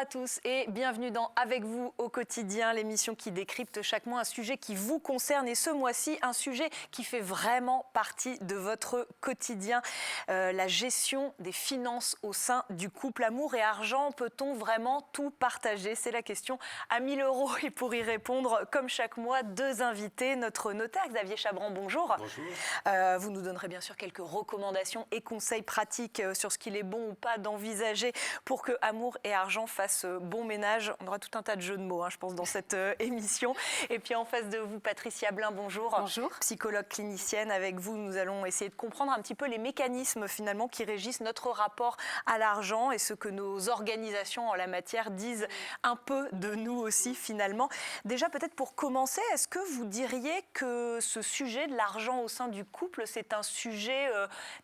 tous et bienvenue dans Avec vous au quotidien, l'émission qui décrypte chaque mois un sujet qui vous concerne et ce mois-ci, un sujet qui fait vraiment partie de votre quotidien. La gestion des finances au sein du couple. Amour et argent, peut-on vraiment tout partager? C'est la question à 1000 € et pour y répondre, comme chaque mois, deux invités. Notre notaire Xavier Chabran, bonjour. Bonjour. Vous nous donnerez bien sûr quelques recommandations et conseils pratiques sur ce qu'il est bon ou pas d'envisager pour que amour et argent fassent bon ménage. On aura tout un tas de jeux de mots, je pense, dans cette émission. Et puis en face de vous, Patricia Blin, bonjour. Bonjour. Psychologue clinicienne. Avec vous, nous allons essayer de comprendre un petit peu les mécanismes finalement qui régissent notre rapport à l'argent et ce que nos organisations en la matière disent un peu de nous aussi finalement. Déjà peut-être pour commencer, est-ce que vous diriez que ce sujet de l'argent au sein du couple, c'est un sujet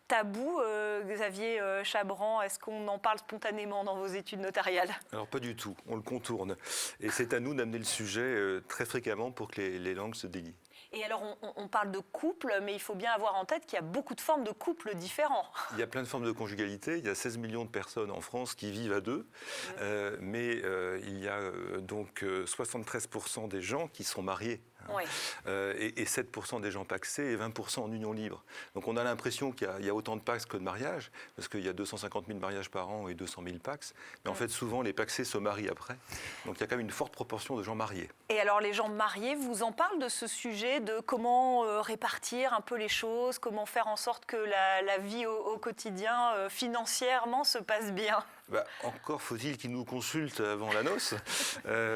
tabou, Xavier Chabran? Est-ce qu'on en parle spontanément dans vos études notariales? Alors pas du tout, on le contourne. Et c'est à nous d'amener le sujet très fréquemment pour que les langues se délient. Et alors, on parle de couple, mais il faut bien avoir en tête qu'il y a beaucoup de formes de couples différents. Il y a plein de formes de conjugalité. Il y a 16 millions de personnes en France qui vivent à deux. Mais il y a donc 73% des gens qui sont mariés. Oui. Et 7% des gens pacsés et 20% en union libre. Donc on a l'impression qu'il y a autant de pacs que de mariages, parce qu'il y a 250 000 mariages par an et 200 000 pacs. Mais en fait, souvent, les pacsés se marient après. Donc il y a quand même une forte proportion de gens mariés. Et alors, les gens mariés vous en parlent de ce sujet, de comment répartir un peu les choses, comment faire en sorte que la vie au quotidien, financièrement, se passe bien? Encore faut-il qu'ils nous consultent avant la noce,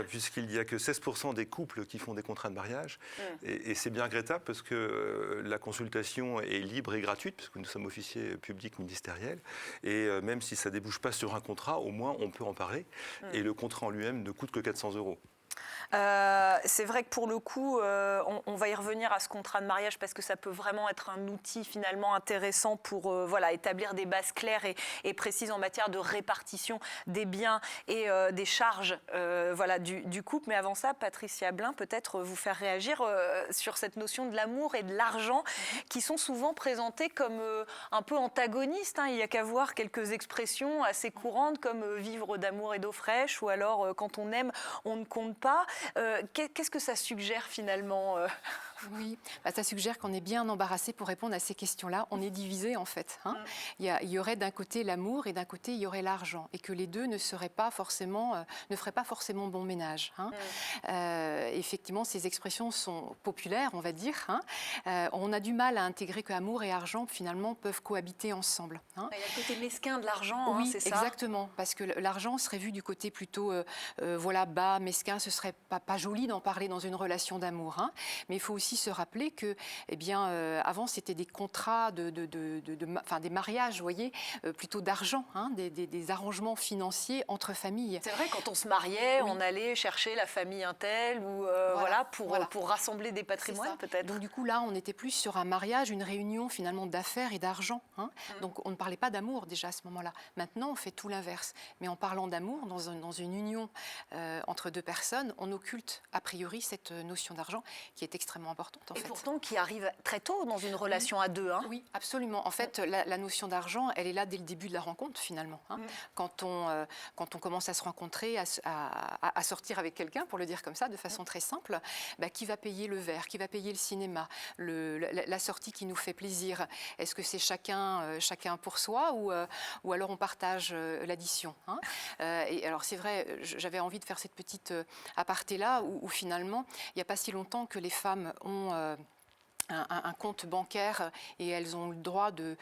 puisqu'il n'y a que 16% des couples qui font des contrats de mariage. Et c'est bien regrettable parce que la consultation est libre et gratuite, puisque nous sommes officiers publics ministériels. Et même si ça ne débouche pas sur un contrat, au moins on peut en parler. Et le contrat en lui-même ne coûte que 400 €. C'est vrai que pour le coup, on va y revenir à ce contrat de mariage parce que ça peut vraiment être un outil finalement intéressant pour établir des bases claires et précises en matière de répartition des biens et des charges du couple. Mais avant ça, Patricia Blin, peut-être vous faire réagir sur cette notion de l'amour et de l'argent qui sont souvent présentés comme un peu antagonistes. Il n'y a qu'à voir quelques expressions assez courantes comme vivre d'amour et d'eau fraîche ou alors quand on aime, on ne compte pas. Qu'est-ce que ça suggère finalement Oui, ça suggère qu'on est bien embarrassé pour répondre à ces questions-là. On est divisé en fait. Il y aurait d'un côté l'amour et d'un côté il y aurait l'argent et que les deux ne feraient pas forcément bon ménage. Effectivement, ces expressions sont populaires, on va dire. On a du mal à intégrer que amour et argent finalement peuvent cohabiter ensemble. Il y a le côté mesquin de l'argent, oui, c'est ça? Exactement, parce que l'argent serait vu du côté plutôt bas, mesquin. Ce serait pas joli d'en parler dans une relation d'amour. Mais il faut aussi se rappeler que, avant, c'était des contrats, des mariages, vous voyez, plutôt d'argent, des arrangements financiers entre familles. C'est vrai, quand on se mariait, on allait chercher la famille Intel ou pour rassembler des patrimoines, peut-être. Donc du coup, là, on était plus sur un mariage, une réunion finalement d'affaires et d'argent. Donc on ne parlait pas d'amour déjà à ce moment-là. Maintenant, on fait tout l'inverse. Mais en parlant d'amour, dans une union entre deux personnes, on occulte a priori cette notion d'argent qui est extrêmement importante. Et pourtant qui arrive très tôt dans une relation à deux. Oui, absolument. En fait, la notion d'argent, elle est là dès le début de la rencontre finalement. Quand on commence à se rencontrer, à sortir avec quelqu'un, pour le dire comme ça, de façon très simple, qui va payer le verre, qui va payer le cinéma, la sortie qui nous fait plaisir? Est-ce que c'est chacun pour soi ou alors on partage l'addition? Et alors c'est vrai, j'avais envie de faire cette petite aparté-là où finalement, il n'y a pas si longtemps que les femmes ont un compte bancaire et elles ont le droit de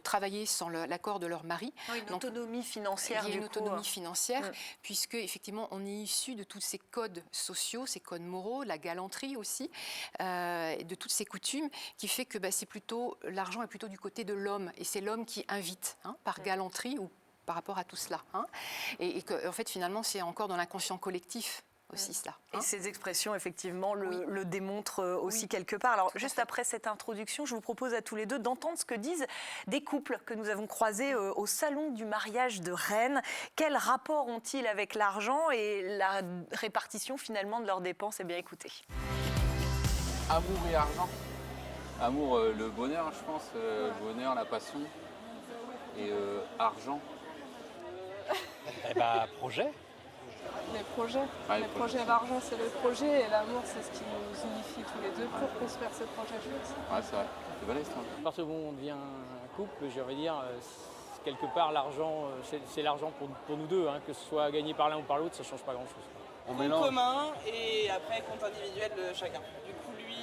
travailler sans l'accord de leur mari. Une autonomie financière. Il y a une autonomie financière, puisque effectivement on est issu de tous ces codes sociaux, ces codes moraux, la galanterie aussi, de toutes ces coutumes, qui fait que c'est plutôt l'argent est plutôt du côté de l'homme et c'est l'homme qui invite par galanterie ou par rapport à tout cela. Et que en fait finalement c'est encore dans l'inconscient collectif. Aussi cela. Et ces expressions, effectivement, le démontrent aussi quelque part. Alors, juste après cette introduction, je vous propose à tous les deux d'entendre ce que disent des couples que nous avons croisés au salon du mariage de Rennes. Quel rapport ont-ils avec l'argent et la répartition, finalement, de leurs dépenses? Eh bien, écoutez. Amour et argent. Amour, le bonheur, je pense. Le bonheur, la passion. Et argent. Projet. Les projets. Ah, les projets, l'argent c'est le projet et l'amour c'est ce qui nous unifie tous les deux pour construire ce projet, je pense. Ouais, c'est vrai. C'est belle histoire. À partir du moment où on devient un couple, je vais dire, quelque part, l'argent, c'est l'argent pour nous deux, hein, que ce soit gagné par l'un ou par l'autre, ça ne change pas grand-chose. On Compte mélange. commun et après compte individuel de chacun. Du coup, lui,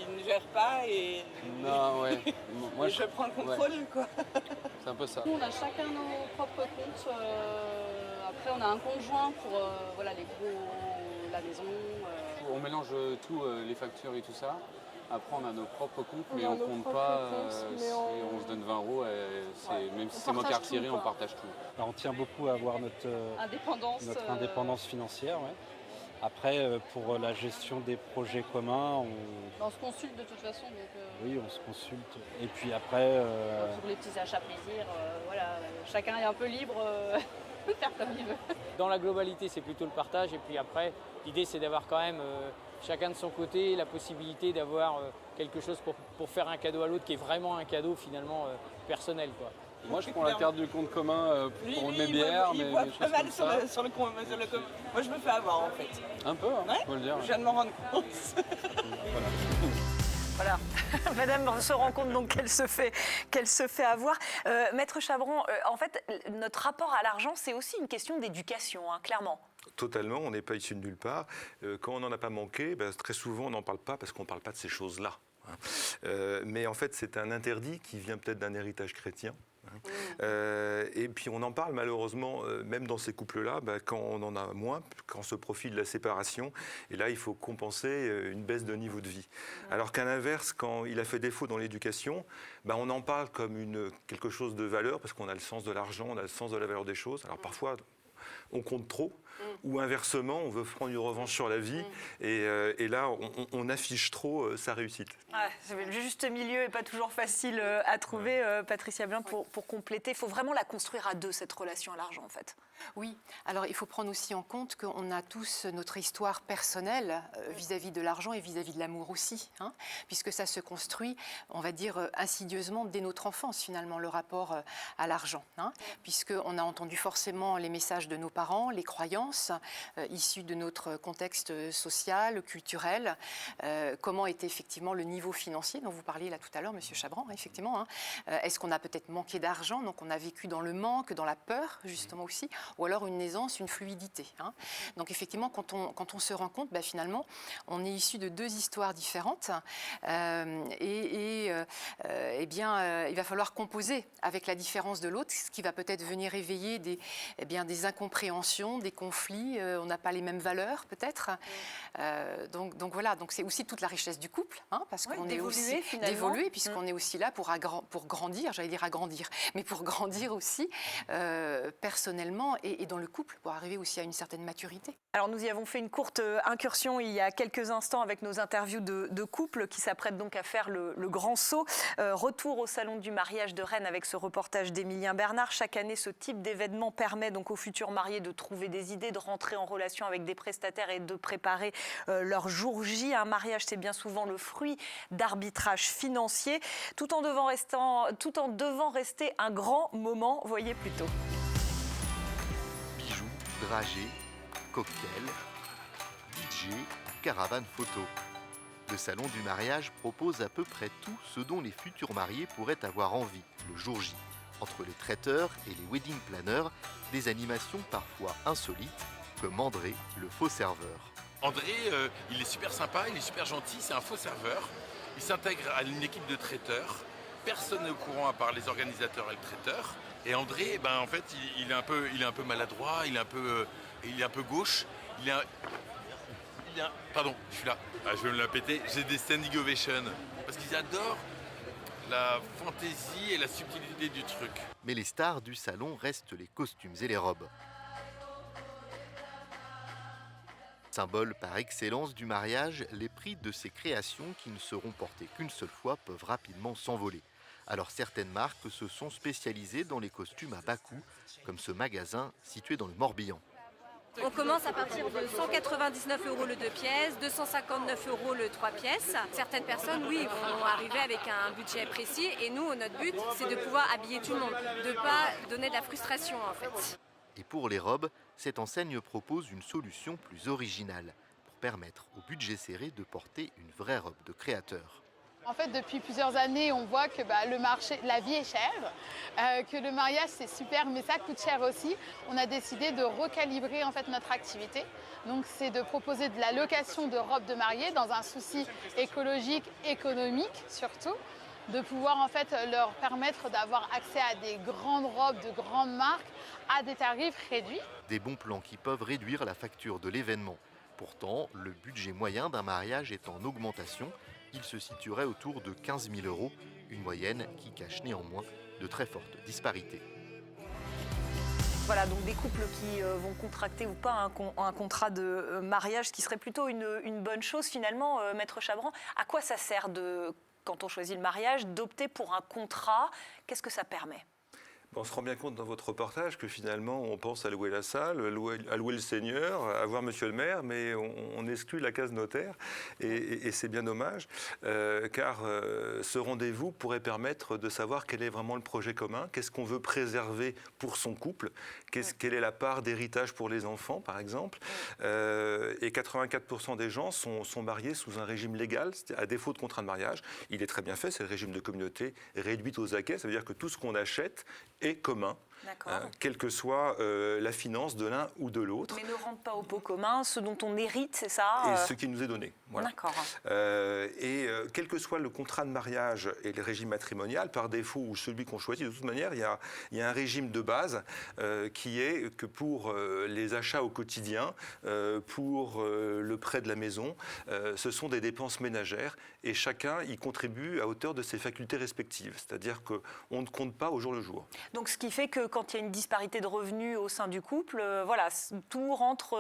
il ne gère pas et Non, ouais. Moi, et je prends le contrôle, quoi. c'est un peu ça. Nous, on a chacun nos propres comptes. Après, on a un compte joint pour voilà, les gros, la maison. On mélange tout, les factures et tout ça. Après, on a nos propres comptes, mais a on nos compte propres pas. comptes, mais Si on- on se donne 20 euros, même si On c'est moi qui ai partage retiré, tout, on quoi. partage tout. On tient beaucoup à avoir notre Indépendance. indépendance financière. Ouais. Après, pour la gestion des projets communs, On se consulte de toute façon. Donc, oui, on se consulte. Et puis après, pour les petits achats plaisir, voilà, chacun est un peu libre de faire comme il veut. Dans la globalité, c'est plutôt le partage. Et puis après, l'idée, c'est d'avoir quand même chacun de son côté la possibilité d'avoir quelque chose pour faire un cadeau à l'autre qui est vraiment un cadeau finalement personnel, quoi. Moi, je prends la carte du compte commun Lui, pour lui, mes il bières, boit, mais il boit des pas choses mal comme sur ça. sur le commun. Moi, je me fais avoir, en fait. Un peu, hein, Ouais. faut le dire. Je viens de m'en rendre compte. Voilà, Madame se rend compte donc qu'elle se fait avoir. Maître Chabran, en fait, notre rapport à l'argent, c'est aussi une question d'éducation, hein, clairement. Totalement, on n'est pas issu de nulle part. Quand on n'en a pas manqué, très souvent on n'en parle pas parce qu'on ne parle pas de ces choses-là. Mais en fait, c'est un interdit qui vient peut-être d'un héritage chrétien. Et puis on en parle malheureusement, même dans ces couples-là, quand on en a moins, quand se profile la séparation. Et là, il faut compenser une baisse de niveau de vie. Alors qu'à l'inverse, quand il a fait défaut dans l'éducation, on en parle comme quelque chose de valeur, parce qu'on a le sens de l'argent, on a le sens de la valeur des choses. Alors parfois, on compte trop. Ou inversement, on veut prendre une revanche sur la vie et là, on affiche trop sa réussite. Le juste milieu n'est pas toujours facile à trouver, Patricia Blin, pour compléter. Il faut vraiment la construire à deux, cette relation à l'argent, en fait. Oui, alors il faut prendre aussi en compte qu'on a tous notre histoire personnelle vis-à-vis de l'argent et vis-à-vis de l'amour aussi, hein, puisque ça se construit, on va dire, insidieusement dès notre enfance, finalement, le rapport à l'argent, hein, puisqu'on a entendu forcément les messages de nos parents, les croyances issues de notre contexte social, culturel, comment était effectivement le niveau financier dont vous parliez là tout à l'heure, Monsieur Chabran, effectivement. Hein, est-ce qu'on a peut-être manqué d'argent, donc on a vécu dans le manque, dans la peur, justement aussi, ou alors une aisance, une fluidité. Hein. Donc effectivement, quand on se rend compte, finalement, on est issu de deux histoires différentes il va falloir composer avec la différence de l'autre, ce qui va peut-être venir éveiller des incompréhensions, des conflits, on n'a pas les mêmes valeurs peut-être. Donc voilà, donc c'est aussi toute la richesse du couple, hein, parce qu'on est aussi d'évoluer, puisqu'on est aussi là pour grandir, j'allais dire agrandir, mais pour grandir aussi personnellement et dans le couple, pour arriver aussi à une certaine maturité. Alors nous y avons fait une courte incursion il y a quelques instants avec nos interviews de couple qui s'apprêtent donc à faire le grand saut. Retour au Salon du mariage de Rennes avec ce reportage d'Emilien Bernard. Chaque année, ce type d'événement permet donc aux futurs mariés de trouver des idées, de rentrer en relation avec des prestataires et de préparer leur jour J. Un mariage, c'est bien souvent le fruit d'arbitrage financier, tout en devant rester un grand moment. Voyez plutôt. Bijoux, dragées, cocktails, DJ, caravane photo. Le salon du mariage propose à peu près tout ce dont les futurs mariés pourraient avoir envie le jour J. Entre les traiteurs et les wedding planners, des animations parfois insolites, comme André, le faux serveur. André, il est super sympa, il est super gentil, c'est un faux serveur. Il s'intègre à une équipe de traiteurs. Personne n'est au courant à part les organisateurs et le traiteur. Et André, en fait, il est un peu maladroit, il est un peu gauche. Pardon, je suis là. Je vais me la péter. J'ai des standing ovations. Parce qu'ils adorent la fantaisie et la subtilité du truc. Mais les stars du salon restent les costumes et les robes. Symbole par excellence du mariage, les prix de ces créations qui ne seront portées qu'une seule fois peuvent rapidement s'envoler. Alors certaines marques se sont spécialisées dans les costumes à bas coût, comme ce magasin situé dans le Morbihan. On commence à partir de 199 € le 2 pièces, 259 € le 3 pièces. Certaines personnes, oui, vont arriver avec un budget précis et nous, notre but, c'est de pouvoir habiller tout le monde, de ne pas donner de la frustration en fait. Et pour les robes, cette enseigne propose une solution plus originale pour permettre au budget serré de porter une vraie robe de créateur. En fait, depuis plusieurs années, on voit que le marché, la vie est chère, que le mariage c'est super, mais ça coûte cher aussi. On a décidé de recalibrer en fait notre activité. Donc, c'est de proposer de la location de robes de mariée dans un souci écologique, économique surtout, de pouvoir en fait leur permettre d'avoir accès à des grandes robes de grandes marques à des tarifs réduits. Des bons plans qui peuvent réduire la facture de l'événement. Pourtant, le budget moyen d'un mariage est en augmentation. Il se situerait autour de 15 000 €, une moyenne qui cache néanmoins de très fortes disparités. Voilà, donc des couples qui vont contracter ou pas un contrat de mariage, ce qui serait plutôt une bonne chose finalement, Maître Chabran. À quoi ça sert, quand on choisit le mariage, d'opter pour un contrat? Qu'est-ce que ça permet? On se rend bien compte dans votre reportage que finalement on pense à louer la salle, à louer le seigneur, à voir monsieur le maire, mais on exclut la case notaire et c'est bien dommage car ce rendez-vous pourrait permettre de savoir quel est vraiment le projet commun, qu'est-ce qu'on veut préserver pour son couple, quelle est la part d'héritage pour les enfants par exemple. Et 84% des gens sont mariés sous un régime légal, à défaut de contrat de mariage. Il est très bien fait, c'est le régime de communauté réduite aux acquets, ça veut dire que tout ce qu'on achète est commun, quelle que soit la finance de l'un ou de l'autre. Mais ne rentre pas au pot commun, ce dont on hérite, c'est ça? Et ce qui nous est donné. Voilà. D'accord. Quel que soit le contrat de mariage et le régime matrimonial, par défaut ou celui qu'on choisit, de toute manière, il y a un régime de base qui est que pour les achats au quotidien, pour le prêt de la maison, ce sont des dépenses ménagères et chacun y contribue à hauteur de ses facultés respectives. C'est-à-dire qu'on ne compte pas au jour le jour. Donc ce qui fait que quand il y a une disparité de revenus au sein du couple, voilà, tout rentre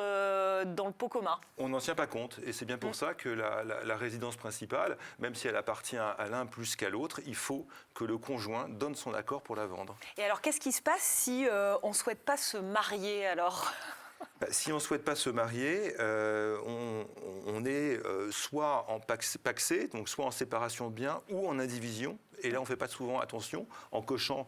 dans le pot commun. On n'en tient pas compte et c'est bien pour ça que la résidence principale, même si elle appartient à l'un plus qu'à l'autre, il faut que le conjoint donne son accord pour la vendre. Et alors qu'est-ce qui se passe si on ne souhaite pas se marier alors? Si on ne souhaite pas se marier, on est soit en pacsé, donc soit en séparation de biens, ou en indivision. Et là, on ne fait pas souvent attention en cochant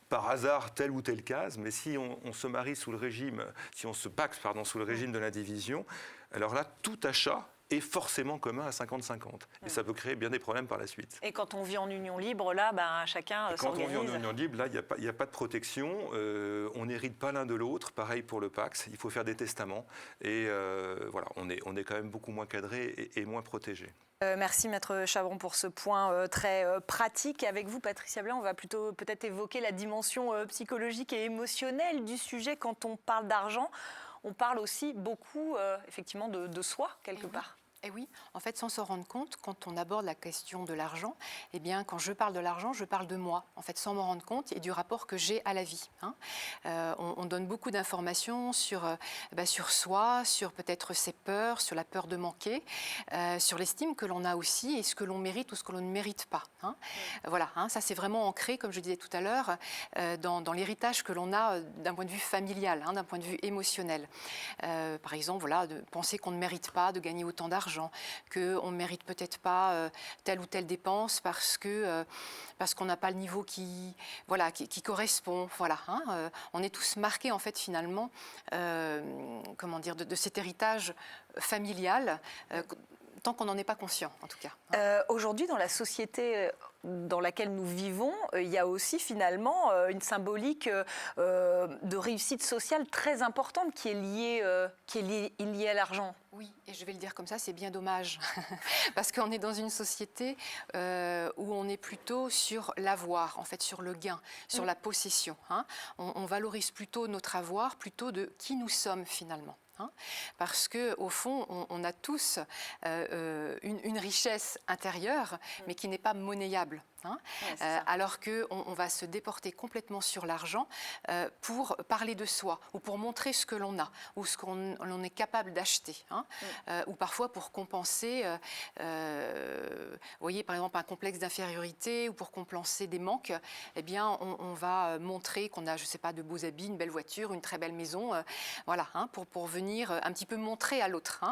par hasard telle ou telle case. Mais si on se marie sous le régime, si on se paxe sous le régime de l'indivision, alors là, tout achat est forcément commun à 50-50. Et ça peut créer bien des problèmes par la suite. Et quand on vit en union libre, là, chacun s'organise. Quand on vit en union libre, là, il n'y a pas de protection. On n'hérite pas l'un de l'autre. Pareil pour le Pacs. Il faut faire des testaments. Et voilà, on est quand même beaucoup moins cadré et moins protégé. Merci Maître Chabran pour ce point très pratique. Avec vous, Patricia Blanc, on va plutôt peut-être évoquer la dimension psychologique et émotionnelle du sujet. Quand on parle d'argent, on parle aussi beaucoup effectivement de soi, quelque part. Et oui, en fait, sans s'en rendre compte, quand on aborde la question de l'argent, eh bien, quand je parle de l'argent, je parle de moi, en fait, sans m'en rendre compte, et du rapport que j'ai à la vie. On donne beaucoup d'informations sur soi, sur peut-être ses peurs, sur la peur de manquer, sur l'estime que l'on a aussi, et ce que l'on mérite ou ce que l'on ne mérite pas. Voilà, ça c'est vraiment ancré, comme je disais tout à l'heure, dans l'héritage que l'on a d'un point de vue familial, d'un point de vue émotionnel. Par exemple, voilà, de penser qu'on ne mérite pas de gagner autant d'argent, qu'on ne mérite peut-être pas telle ou telle dépense parce qu'on n'a pas le niveau qui correspond. Voilà, on est tous marqués en fait finalement de cet héritage familial tant qu'on n'en est pas conscient en tout cas. Aujourd'hui, dans la société dans laquelle nous vivons, il y a aussi finalement une symbolique de réussite sociale très importante qui est liée à l'argent. Oui, et je vais le dire comme ça, c'est bien dommage, parce qu'on est dans une société où on est plutôt sur l'avoir, en fait, sur le gain, sur la possession. On valorise plutôt notre avoir, plutôt de qui nous sommes finalement. Parce qu'au fond, on a tous une richesse intérieure, mais qui n'est pas monnayable. Alors qu'on va se déporter complètement sur l'argent pour parler de soi, ou pour montrer ce que l'on a, ou ce qu'on est capable d'acheter, ou parfois pour compenser, vous voyez, par exemple, un complexe d'infériorité, ou pour compenser des manques, eh bien, on va montrer qu'on a, je ne sais pas, de beaux habits, une belle voiture, une très belle maison, voilà, pour venir un petit peu montrer à l'autre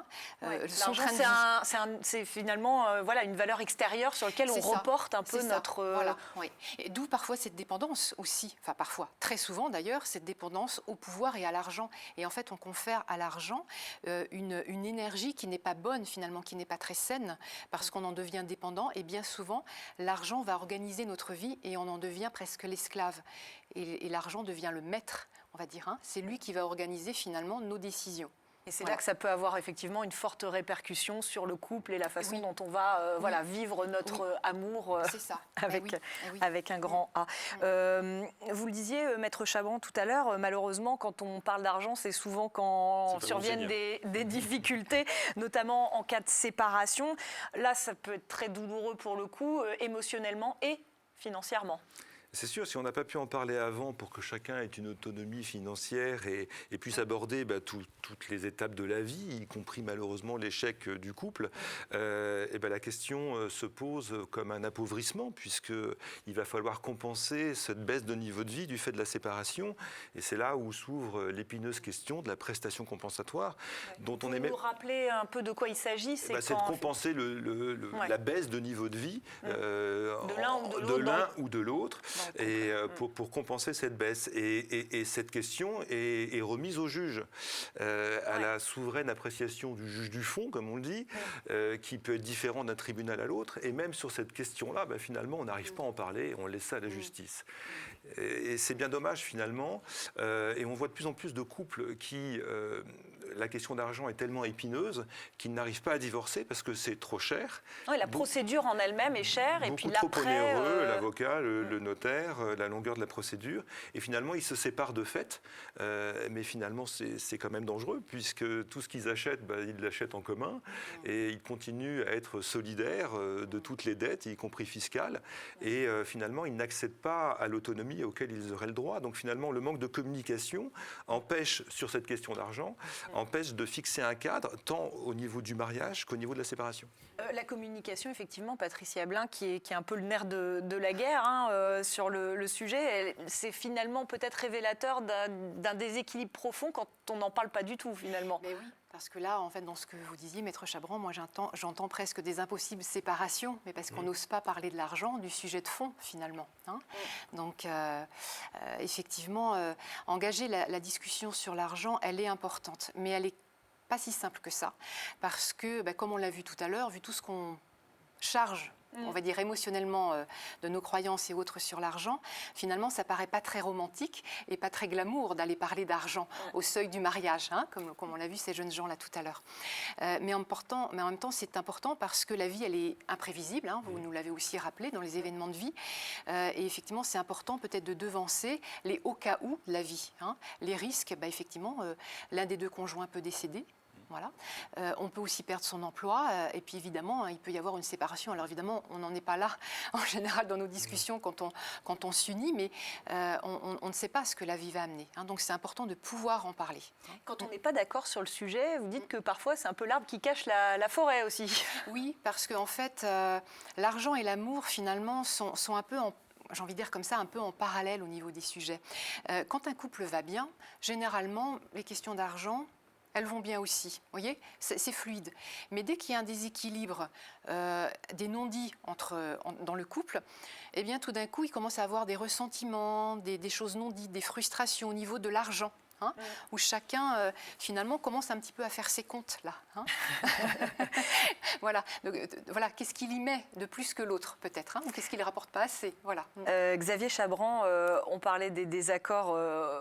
son train de vie. C'est finalement une valeur extérieure sur laquelle on reporte un peu notre... Voilà, oui. Et d'où parfois cette dépendance aussi, enfin parfois, très souvent d'ailleurs, cette dépendance au pouvoir et à l'argent. Et en fait, on confère à l'argent une énergie qui n'est pas bonne finalement, qui n'est pas très saine, parce qu'on en devient dépendant. Et bien souvent, l'argent va organiser notre vie et on en devient presque l'esclave. Et l'argent devient le maître, on va dire. Hein. C'est lui qui va organiser finalement nos décisions. Et c'est là que ça peut avoir effectivement une forte répercussion sur le couple et la façon dont on va voilà, vivre notre amour avec un grand A. Vous le disiez, Maître Chabran, tout à l'heure, malheureusement, quand on parle d'argent, c'est souvent quand surviennent des difficultés, notamment en cas de séparation. Là, ça peut être très douloureux pour le coup, émotionnellement et financièrement. C'est sûr, si on n'a pas pu en parler avant pour que chacun ait une autonomie financière et puisse aborder toutes les étapes de la vie, y compris malheureusement l'échec du couple, la question se pose comme un appauvrissement, puisqu'il va falloir compenser cette baisse de niveau de vie du fait de la séparation. Et c'est là où s'ouvre l'épineuse question de la prestation compensatoire. Dont on est même... Vous rappeler un peu de quoi il s'agit, c'est de compenser la baisse de niveau de vie de l'un ou de l'autre. Et pour compenser cette baisse. Et cette question est remise au juge, à la souveraine appréciation du juge du fond, comme on le dit, qui peut être différent d'un tribunal à l'autre. Et même sur cette question-là, finalement, on n'arrive pas à en parler, on laisse ça à la justice. Et c'est bien dommage, finalement. Et on voit de plus en plus de couples qui... la question d'argent est tellement épineuse qu'ils n'arrivent pas à divorcer parce que c'est trop cher. Oui, la procédure en elle-même est chère. Et puis trop onéreux, l'avocat, le notaire, la longueur de la procédure. Et finalement, ils se séparent de fait. Mais finalement, c'est quand même dangereux puisque tout ce qu'ils achètent, ils l'achètent en commun. Et ils continuent à être solidaires de toutes les dettes, y compris fiscales. Et finalement, ils n'accèdent pas à l'autonomie auquel ils auraient le droit. Donc finalement, le manque de communication empêche, sur cette question d'argent, empêche de fixer un cadre, tant au niveau du mariage qu'au niveau de la séparation. La communication, effectivement, Patricia Blin, qui est un peu le nerf de la guerre sur le sujet, c'est finalement peut-être révélateur d'un déséquilibre profond quand on n'en parle pas du tout, finalement. Mais oui. Parce que là, en fait, dans ce que vous disiez, Maître Chabran, moi j'entends presque des impossibles séparations, mais parce qu'on n'ose pas parler de l'argent, du sujet de fond, finalement. Hein. Donc, effectivement, engager la discussion sur l'argent, elle est importante, mais elle n'est pas si simple que ça. Parce que, comme on l'a vu tout à l'heure, vu tout ce qu'on charge, on va dire émotionnellement, de nos croyances et autres sur l'argent, finalement, ça paraît pas très romantique et pas très glamour d'aller parler d'argent au seuil du mariage, hein, comme on l'a vu ces jeunes gens là tout à l'heure. Mais en même temps, c'est important parce que la vie, elle est imprévisible, hein, vous nous l'avez aussi rappelé dans les événements de vie. Et effectivement, c'est important peut-être de devancer les hauts cas où de la vie. Hein. Les risques, effectivement, l'un des deux conjoints peut décéder. Voilà. On peut aussi perdre son emploi et puis évidemment il peut y avoir une séparation. Alors évidemment on n'en est pas là en général dans nos discussions quand on s'unit, mais on ne sait pas ce que la vie va amener. Hein, donc c'est important de pouvoir en parler. Quand on n'est pas d'accord sur le sujet, vous dites que parfois c'est un peu l'arbre qui cache la forêt aussi. Oui, parce qu'en fait l'argent et l'amour finalement sont un peu j'ai envie de dire comme ça, un peu en parallèle au niveau des sujets. Quand un couple va bien, généralement les questions d'argent, elles vont bien aussi, vous voyez, c'est fluide. Mais dès qu'il y a un déséquilibre, des non-dits dans le couple, eh bien tout d'un coup, il commence à avoir des ressentiments, des choses non dites, des frustrations au niveau de l'argent. Hein, où chacun, finalement, commence un petit peu à faire ses comptes, là. Hein. Voilà. Donc, voilà. Qu'est-ce qu'il y met de plus que l'autre, peut-être, hein, ou qu'est-ce qu'il ne rapporte pas assez, voilà. Xavier Chabran, on parlait des désaccords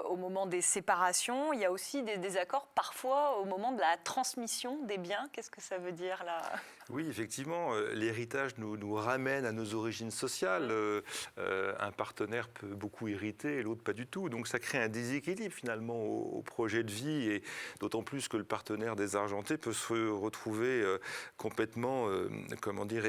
au moment des séparations. Il y a aussi des désaccords, parfois, au moment de la transmission des biens. Qu'est-ce que ça veut dire, là ? Oui, effectivement, l'héritage nous ramène à nos origines sociales. Un partenaire peut beaucoup hériter et l'autre pas du tout. Donc ça crée un déséquilibre, finalement, au projet de vie, et d'autant plus que le partenaire désargenté peut se retrouver complètement,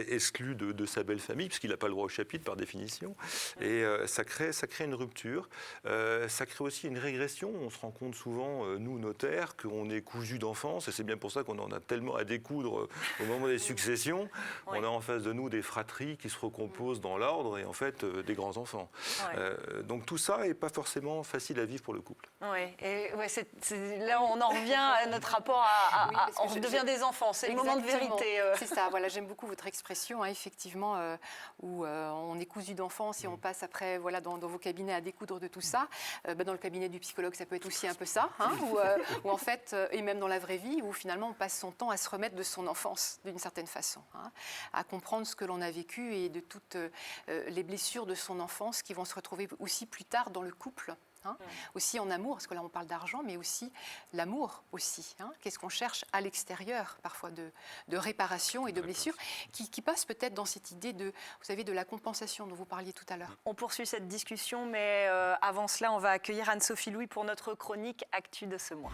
exclu de sa belle famille, puisqu'il n'a pas le droit au chapitre par définition. Et ça crée une rupture. Ça crée aussi une régression. On se rend compte souvent, nous notaires, qu'on est cousus d'enfance, et c'est bien pour ça qu'on en a tellement à découdre au moment des successions, on a en face de nous des fratries qui se recomposent dans l'ordre et en fait des grands-enfants. Donc tout ça n'est pas forcément facile à vivre pour le couple. Oui, et là on en revient à notre rapport on devient des enfants, c'est le moment de vérité. C'est ça, voilà, j'aime beaucoup votre expression, hein, effectivement, où on est cousu d'enfance et on passe après dans vos cabinets à découdre de tout ça. Dans le cabinet du psychologue, ça peut être aussi un peu ça, hein, où en fait, et même dans la vraie vie, où finalement on passe son temps à se remettre de son enfance d'une certaine façon, hein, à comprendre ce que l'on a vécu et de toutes les blessures de son enfance qui vont se retrouver aussi plus tard dans le couple. Hein, aussi en amour, parce que là on parle d'argent, mais aussi l'amour aussi. Hein, qu'est-ce qu'on cherche à l'extérieur, parfois de réparation et de blessures, qui passe peut-être dans cette idée de la compensation dont vous parliez tout à l'heure. On poursuit cette discussion, mais avant cela, on va accueillir Anne-Sophie Louis pour notre chronique Actu de ce mois.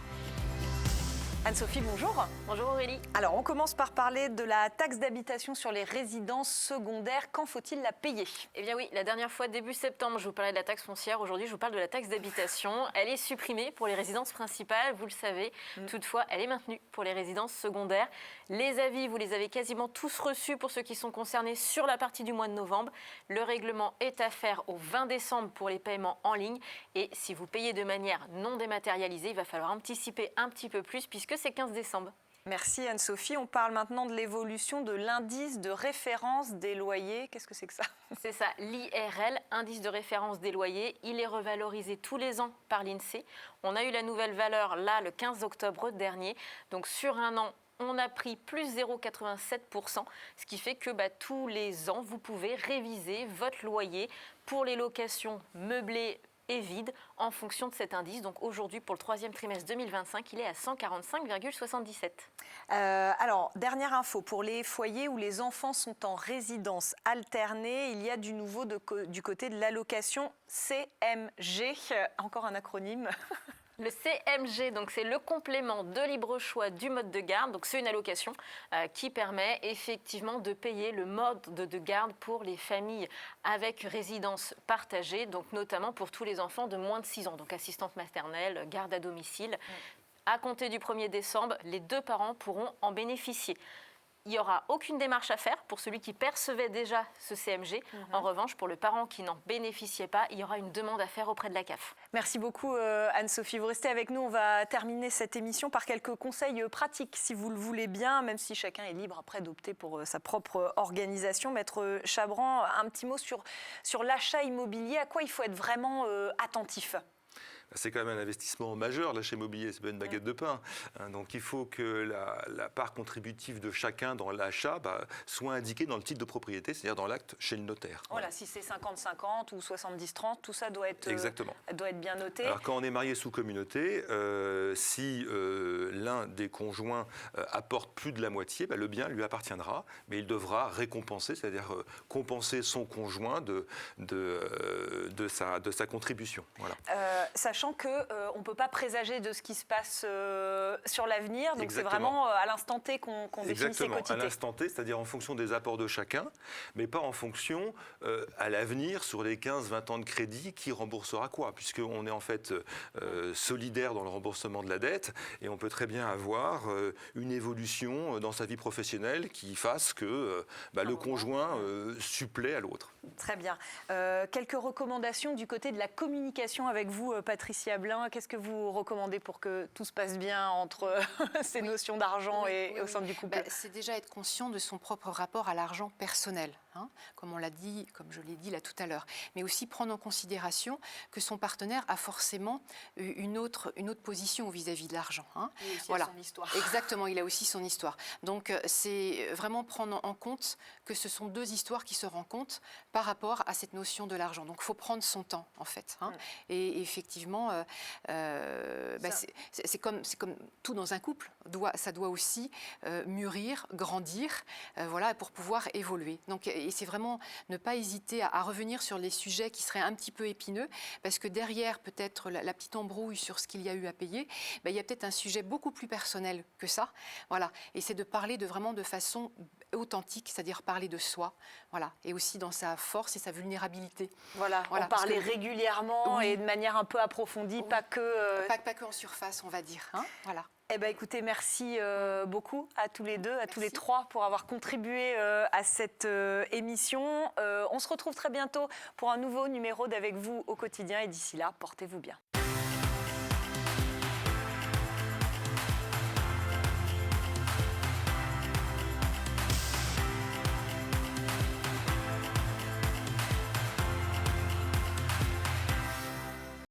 Anne-Sophie, bonjour. Bonjour Aurélie. Alors, on commence par parler de la taxe d'habitation sur les résidences secondaires. Quand faut-il la payer ? Eh bien oui, la dernière fois, début septembre, je vous parlais de la taxe foncière. Aujourd'hui, je vous parle de la taxe d'habitation. Elle est supprimée pour les résidences principales, vous le savez. Toutefois, elle est maintenue pour les résidences secondaires. Les avis, vous les avez quasiment tous reçus pour ceux qui sont concernés sur la partie du mois de novembre. Le règlement est à faire au 20 décembre pour les paiements en ligne. Et si vous payez de manière non dématérialisée, il va falloir anticiper un petit peu plus puisque c'est 15 décembre. Merci Anne-Sophie. On parle maintenant de l'évolution de l'indice de référence des loyers. Qu'est-ce que c'est que ça ? C'est ça, l'IRL, indice de référence des loyers. Il est revalorisé tous les ans par l'INSEE. On a eu la nouvelle valeur là le 15 octobre dernier. Donc sur un an, on a pris plus 0,87%, ce qui fait que tous les ans, vous pouvez réviser votre loyer pour les locations meublées et vide en fonction de cet indice. Donc aujourd'hui, pour le troisième trimestre 2025, il est à 145,77. Alors, dernière info, pour les foyers où les enfants sont en résidence alternée, il y a du nouveau du côté de l'allocation CMG. Encore un acronyme. Le CMG, donc c'est le complément de libre choix du mode de garde. Donc c'est une allocation qui permet effectivement de payer le mode de garde pour les familles avec résidence partagée, donc notamment pour tous les enfants de moins de 6 ans, donc assistante maternelle, garde à domicile. À compter du 1er décembre, les 2 parents pourront en bénéficier. Il n'y aura aucune démarche à faire pour celui qui percevait déjà ce CMG. En revanche, pour le parent qui n'en bénéficiait pas, il y aura une demande à faire auprès de la CAF. Merci beaucoup Anne-Sophie. Vous restez avec nous. On va terminer cette émission par quelques conseils pratiques, si vous le voulez bien, même si chacun est libre après d'opter pour sa propre organisation. Maître Chabran, un petit mot sur l'achat immobilier. À quoi il faut être vraiment attentif ? C'est quand même un investissement majeur, l'achat immobilier, c'est pas une baguette de pain. Donc il faut que la part contributive de chacun dans l'achat soit indiquée dans le titre de propriété, c'est-à-dire dans l'acte chez le notaire. Voilà, si c'est 50-50 ou 70-30, tout ça doit être bien noté. Alors quand on est marié sous communauté, si l'un des conjoints apporte plus de la moitié, le bien lui appartiendra, mais il devra récompenser, c'est-à-dire compenser son conjoint de sa contribution. Voilà. Sachant qu'on ne peut pas présager de ce qui se passe sur l'avenir, donc Exactement. C'est vraiment à l'instant T qu'on définit ses quotités. Exactement, à l'instant T, c'est-à-dire en fonction des apports de chacun, mais pas en fonction à l'avenir sur les 15-20 ans de crédit qui remboursera quoi, puisqu'on est en fait solidaire dans le remboursement de la dette et on peut très bien avoir une évolution dans sa vie professionnelle qui fasse que le conjoint supplée à l'autre. Très bien. Quelques recommandations du côté de la communication avec vous, Patricia Blin. Qu'est-ce que vous recommandez pour que tout se passe bien entre ces notions d'argent et au sein du couple ? C'est déjà être conscient de son propre rapport à l'argent personnel, hein, comme je l'ai dit là tout à l'heure. Mais aussi prendre en considération que son partenaire a forcément une autre position vis-à-vis de l'argent. Hein. Il a aussi son histoire. Exactement, il a aussi son histoire. Donc c'est vraiment prendre en compte que ce sont 2 histoires qui se rencontrent par rapport à cette notion de l'argent. Donc il faut prendre son temps en fait. Hein. Et effectivement, c'est comme tout dans un couple. Ça doit aussi mûrir, grandir, pour pouvoir évoluer. Donc, et c'est vraiment ne pas hésiter à revenir sur les sujets qui seraient un petit peu épineux, parce que derrière peut-être la petite embrouille sur ce qu'il y a eu à payer, il y a peut-être un sujet beaucoup plus personnel que ça. Voilà. Et c'est de parler vraiment de façon authentique, c'est-à-dire parler de soi, voilà, et aussi dans sa force et sa vulnérabilité. Voilà, en parler régulièrement et de manière un peu approfondie, pas que... Pas que en surface, on va dire. Hein, voilà. Eh bien, écoutez, merci beaucoup à tous les deux, à tous les trois, pour avoir contribué à cette émission. On se retrouve très bientôt pour un nouveau numéro d'Avec vous au quotidien. Et d'ici là, portez-vous bien.